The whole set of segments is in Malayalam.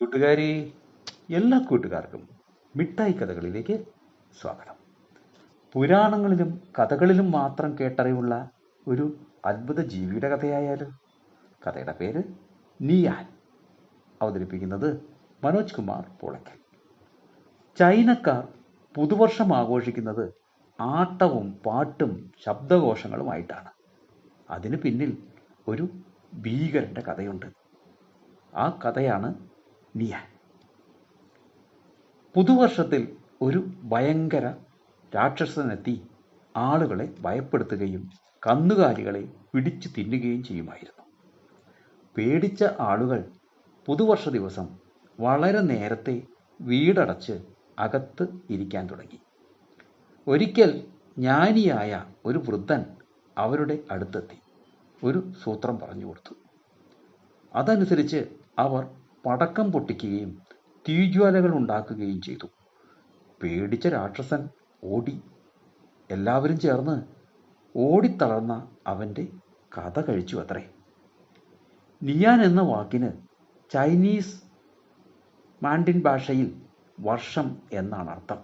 കൂട്ടുകാരി, എല്ലാ കൂട്ടുകാർക്കും മിഠായി കഥകളിലേക്ക് സ്വാഗതം. പുരാണങ്ങളിലും കഥകളിലും മാത്രം കേട്ടറിവുള്ള ഒരു അത്ഭുത ജീവിയുടെ കഥയായാലും. കഥയുടെ പേര് നിയാൻ. അവതരിപ്പിക്കുന്നത് മനോജ് കുമാർ പൂളയ്ക്കൽ. ചൈനക്കാർ പുതുവർഷം ആഘോഷിക്കുന്നത് ആട്ടവും പാട്ടും ശബ്ദഘോഷങ്ങളുമായിട്ടാണ്. അതിന് പിന്നിൽ ഒരു ഭീകരന്റെ കഥയുണ്ട്. ആ കഥയാണ് നിയാൻ. പുതുവർഷത്തിൽ ഒരു ഭയങ്കര രാക്ഷസനെത്തി ആളുകളെ ഭയപ്പെടുത്തുകയും കന്നുകാലികളെ പിടിച്ചു തിന്നുകയും ചെയ്യുമായിരുന്നു. പേടിച്ച ആളുകൾ പുതുവർഷ ദിവസം വളരെ നേരത്തെ വീടടച്ച് അകത്ത് ഇരിക്കാൻ തുടങ്ങി. ഒരിക്കൽ ജ്ഞാനിയായ ഒരു വൃദ്ധൻ അവരുടെ അടുത്തെത്തി ഒരു സൂത്രം പറഞ്ഞു കൊടുത്തു. അതനുസരിച്ച് അവർ പടക്കം പൊട്ടിക്കുകയും തീജ്വാലകൾ ഉണ്ടാക്കുകയും ചെയ്തു. പേടിച്ച രാക്ഷസൻ ഓടി. എല്ലാവരും ചേർന്ന് ഓടിത്തളർന്ന അവൻ്റെ കഥ കഴിച്ചു അത്രേ. നിയാൻ എന്ന വാക്കിന് ചൈനീസ് മാൻഡിൻ ഭാഷയിൽ വർഷം എന്നാണ് അർത്ഥം.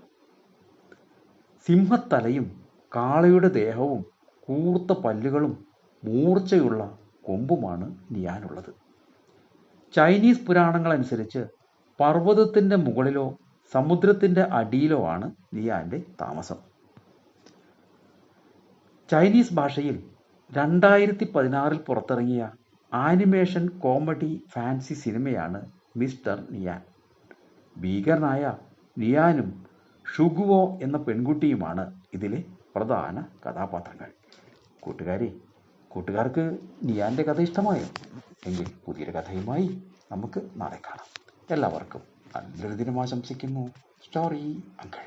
സിംഹത്തലയും കാളയുടെ ദേഹവും കൂർത്ത പല്ലുകളും മൂർച്ചയുള്ള കൊമ്പുമാണ് നിയാനുള്ളത്. ചൈനീസ് പുരാണങ്ങളനുസരിച്ച് പർവ്വതത്തിൻ്റെ മുകളിലോ സമുദ്രത്തിൻ്റെ അടിയിലോ ആണ് നിയാൻ്റെ താമസം. ചൈനീസ് ഭാഷയിൽ 2016 പുറത്തിറങ്ങിയ ആനിമേഷൻ കോമഡി ഫാൻസി സിനിമയാണ് മിസ്റ്റർ നിയാൻ. ഭീകരനായ നിയാനും ഷുഗുവോ എന്ന പെൺകുട്ടിയുമാണ് ഇതിലെ പ്രധാന കഥാപാത്രങ്ങൾ. കൂട്ടുകാർക്ക് നിയാൻ്റെ കഥ ഇഷ്ടമായോ? എങ്കിൽ പുതിയൊരു കഥയുമായി നമുക്ക് നാളെ കാണാം. എല്ലാവർക്കും നല്ലൊരു ദിനം ആശംസിക്കുന്നു. Story uncle.